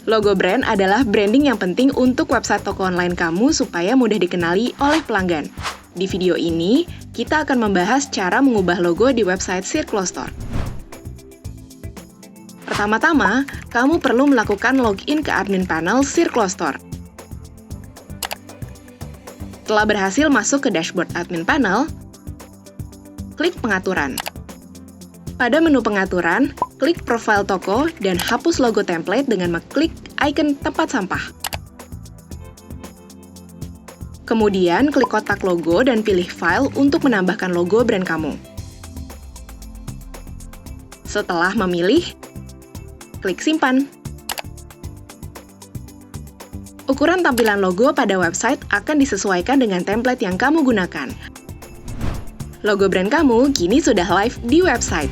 Logo brand adalah branding yang penting untuk website toko online kamu supaya mudah dikenali oleh pelanggan. Di video ini, kita akan membahas cara mengubah logo di website Circulo Store. Pertama-tama, kamu perlu melakukan login ke admin panel Circulo Store. Setelah berhasil masuk ke dashboard admin panel, klik pengaturan. Pada menu pengaturan, klik profil toko dan hapus logo template dengan mengklik icon tempat sampah. Kemudian, klik kotak logo dan pilih file untuk menambahkan logo brand kamu. Setelah memilih, klik simpan. Ukuran tampilan logo pada website akan disesuaikan dengan template yang kamu gunakan. Logo brand kamu kini sudah live di website.